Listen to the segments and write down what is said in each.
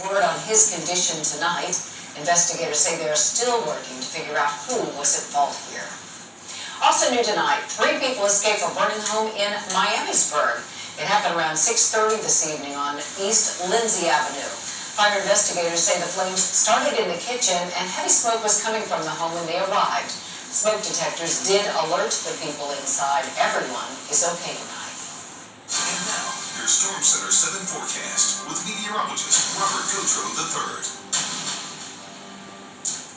Word on his condition tonight. Investigators say they are still working to figure out who was at fault here. Also new tonight, 3 people escaped from burning home in Miamisburg. It happened around 6:30 this evening on East Lindsay Avenue. Fire investigators say the flames started in the kitchen and heavy smoke was coming from the home when they arrived. Smoke detectors did alert the people inside. Everyone is okay tonight. And now, your Storm Center 7 forecast with meteorologist Gauthreaux III.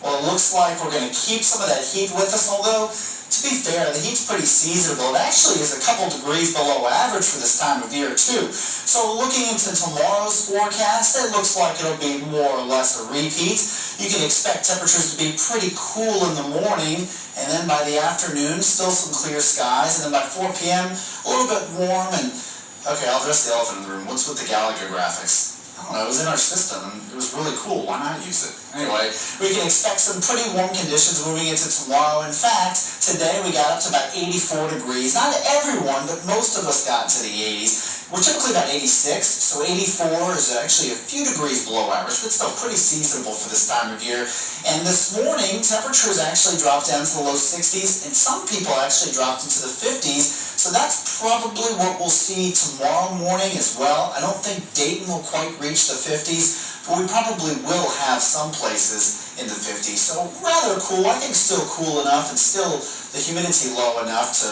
Well, it looks like we're going to keep some of that heat with us, although, to be fair, the heat's pretty seasonable. It actually is a couple degrees below average for this time of year, too. So looking into tomorrow's forecast, it looks like it'll be more or less a repeat. You can expect temperatures to be pretty cool in the morning, and then by the afternoon, still some clear skies, and then by 4 p.m., a little bit warm. And okay, I'll address the elephant in the room. What's with the Gallagher graphics? I don't know, it was in our system, and it was really cool. Why not use it? Anyway, we can expect some pretty warm conditions moving into tomorrow. In fact, today we got up to about 84 degrees. Not everyone, but most of us got into the 80s. We're typically about 86, so 84 is actually a few degrees below average, but still pretty seasonable for this time of year. And this morning, temperatures actually dropped down to the low 60s, and some people actually dropped into the 50s. So that's probably what we'll see tomorrow morning as well. I don't think Dayton will quite reach the 50s, but we probably will have some places in the 50s. So rather cool. I think still cool enough and still the humidity low enough to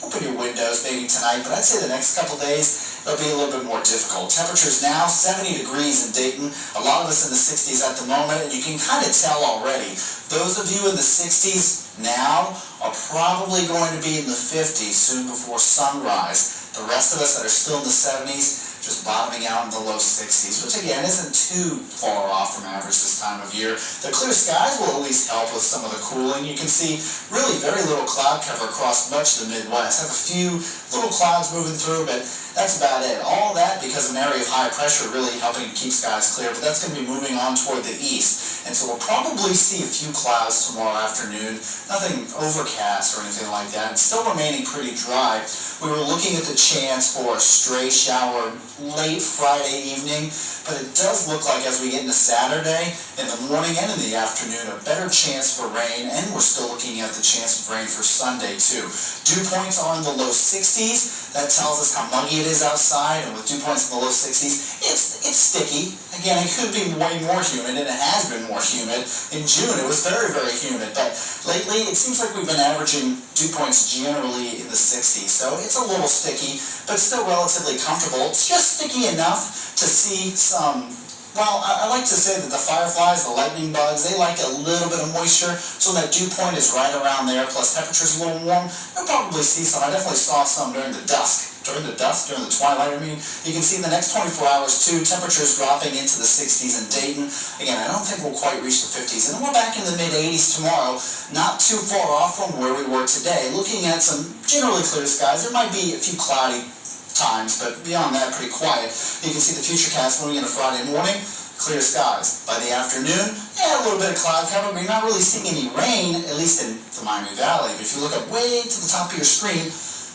open your windows maybe tonight, but I'd say the next couple days it'll be a little bit more difficult. Temperatures now 70 degrees in Dayton, a lot of us in the 60s at the moment, and you can kind of tell already. Those of you in the 60s now are probably going to be in the 50s soon before sunrise. The rest of us that are still in the 70s, just bottoming out in the low 60s, which again isn't too far off from average this time of year. The clear skies will at least help with some of the cooling. You can see really very little cloud cover across much of the Midwest. Have a few little clouds moving through, but that's about it. All that because of an area of high pressure really helping keep skies clear, but that's going to be moving on toward the east. And so we'll probably see a few clouds tomorrow afternoon. Nothing overcast or anything like that. It's still remaining pretty dry. We were looking at the chance for a stray shower late Friday evening, but it does look like as we get into Saturday, in the morning and in the afternoon, a better chance for rain, and we're still looking at the chance of rain for Sunday too. Dew points are in the low 60s. That tells us how muggy it is outside, and with dew points in the low 60s, it's sticky. Again, it could be way more humid, and it has been more humid. In June, it was very, very humid, but lately, it seems like we've been averaging dew points generally in the 60s, so it's a little sticky, but still relatively comfortable. It's just sticky enough to see some, well, I like to say that the fireflies, the lightning bugs, they like a little bit of moisture, so that dew point is right around there, plus temperature's a little warm. You'll probably see some. I definitely saw some during the dusk. During the twilight, you can see in the next 24 hours too, temperatures dropping into the 60s in Dayton. Again, I don't think we'll quite reach the 50s. And then we're back in the mid-80s tomorrow, not too far off from where we were today. Looking at some generally clear skies. There might be a few cloudy times, but beyond that, pretty quiet. You can see the futurecast moving into Friday morning. Clear skies. By the afternoon, a little bit of cloud cover, but you're not really seeing any rain, at least in the Miami Valley. But if you look up way to the top of your screen,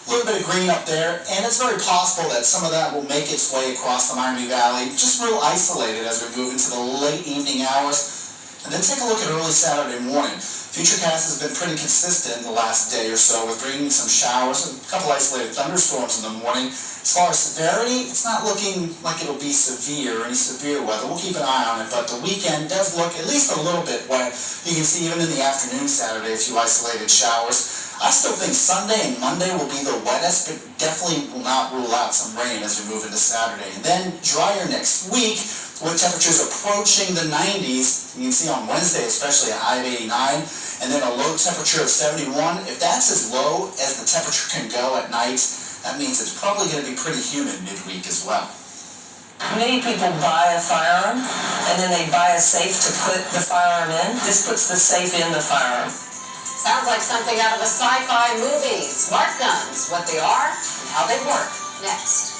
a little bit of green up there, and it's very possible that some of that will make its way across the Miami Valley, just real isolated as we move into the late evening hours. And then take a look at early Saturday morning. Futurecast has been pretty consistent the last day or so with bringing some showers, a couple isolated thunderstorms in the morning. As far as severity, it's not looking like it'll be severe, any severe weather. We'll keep an eye on it, but the weekend does look at least a little bit wet. You can see even in the afternoon Saturday a few isolated showers. I still think Sunday and Monday will be the wettest, but definitely will not rule out some rain as we move into Saturday. And then drier next week with temperatures approaching the 90s. You can see on Wednesday especially a high of 89, and then a low temperature of 71. If that's as low as the temperature can go at night, that means it's probably going to be pretty humid midweek as well. Many people buy a firearm, and then they buy a safe to put the firearm in. This puts the safe in the firearm. Sounds like something out of a sci-fi movie. Smart guns, what they are and how they work. Next.